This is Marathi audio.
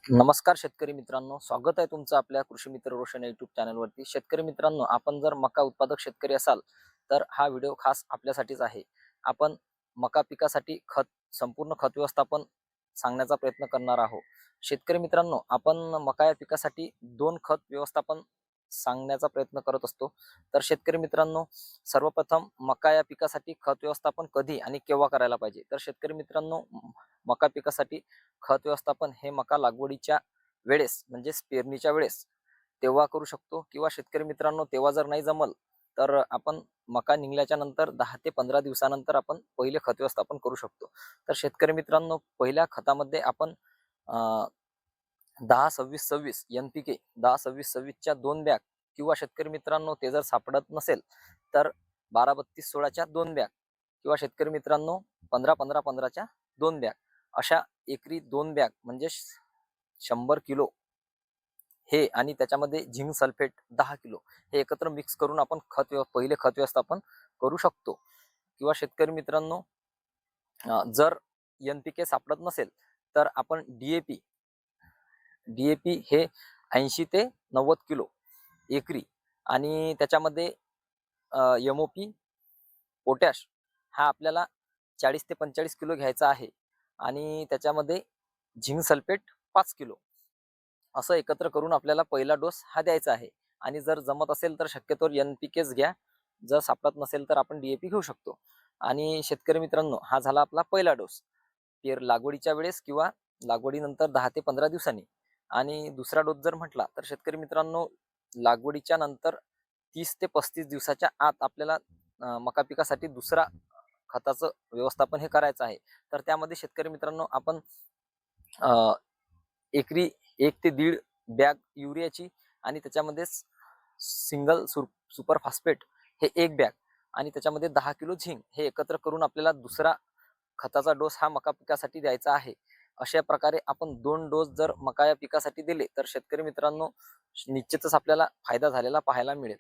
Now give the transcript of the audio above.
नमस्कार शेतकरी मित्रांनो, स्वागत आहे तुमचं आपल्या कृषी मित्र रोशन युट्यूब चॅनलवरती। शेतकरी मित्रांनो, आपण जर मका उत्पादक शेतकरी असाल तर हा व्हिडिओ खास आपल्यासाठीच आहे। आपण मका पिकासाठी संपूर्ण खत व्यवस्थापन सांगण्याचा प्रयत्न करणार आहोत। शेतकरी मित्रांनो, आपण मका या पिकासाठी 2 खत व्यवस्थापन सांगण्याचा प्रयत्न करत असतो। तर शेतकरी मित्रांनो, सर्वप्रथम मका या पिकासाठी खत व्यवस्थापन कधी आणि केव्हा करायला पाहिजे? तर शेतकरी मित्रांनो, मका पिकासाठी खत व्यवस्थापन हे मका लागवडीच्या वेळेस म्हणजेच पेरणीच्या वेळेस तेव्हा करू शकतो, किंवा शेतकरी मित्रांनो तेव्हा जर नाही जमल तर आपण मका निघल्याच्या नंतर 10 ते 15 दिवसानंतर आपण पहिले खत व्यवस्थापन करू शकतो। तर शेतकरी मित्रांनो, पहिल्या खतामध्ये आपण 10-26-26 NPK 10-26-26 च्या 2 बॅग, किंवा शेतकरी मित्रांनो ते जर सापडत नसेल तर 12-32-16 च्या 2 बॅग, किंवा शेतकरी मित्रांनो 15-15-15 च्या 2 बॅग, अशा एकरी 2 बॅग म्हणजे 100 किलो हे, आणि त्याच्यामध्ये झिंक सल्फेट 10 किलो हे एकत्र मिक्स करून आपण पहिले खत व्यवस्थापन करू शकतो। किंवा शेतकरी मित्रांनो, जर NPK सापडत नसेल तर आपण डीएपी हे 80 ते 90 किलो एकरी, आणि त्याच्यामध्ये MOP पोटॅश हा आपल्याला 40 ते 45 किलो घ्यायचा आहे, आणि त्याच्यामध्ये झिंक सल्फेट 5 किलो असं एकत्र करून आपल्याला पहिला डोस हा द्यायचा आहे। आणि जर जमत असेल तर शक्यतोवर NPKच घ्या, जर सापडत नसेल तर आपण DAP घेऊ शकतो। आणि शेतकरी मित्रांनो, हा झाला आपला पहिला डोस लागवडीच्या वेळेस किंवा लागवडीनंतर 10 ते 15 दिवसांनी। आणि दुसरा डोस जर म्हटला तर शेतकरी मित्रांनो, लागवडीच्या नंतर 30 ते 35 दिवसाच्या आत आपल्याला मका पिकासाठी दुसरा खताचं व्यवस्थापन हे करायचं आहे। तर त्यामध्ये शेतकरी मित्रांनो, आपण एकरी 1 ते 1.5 बॅग युरियाची, आणि त्याच्यामध्ये सिंगल सुपर फॉस्फेट हे 1 बॅग, आणि त्याच्यामध्ये 10 किलो झिंक हे एकत्र करून आपल्याला दुसरा खताचा डोस हा मका पिकासाठी द्यायचा आहे। अशा प्रकारे आपण 2 डोस जर मका या पिकासाठी दिले तर शेतकरी मित्रांनो, निश्चितच आपल्याला फायदा झालेला पाहायला मिळेल।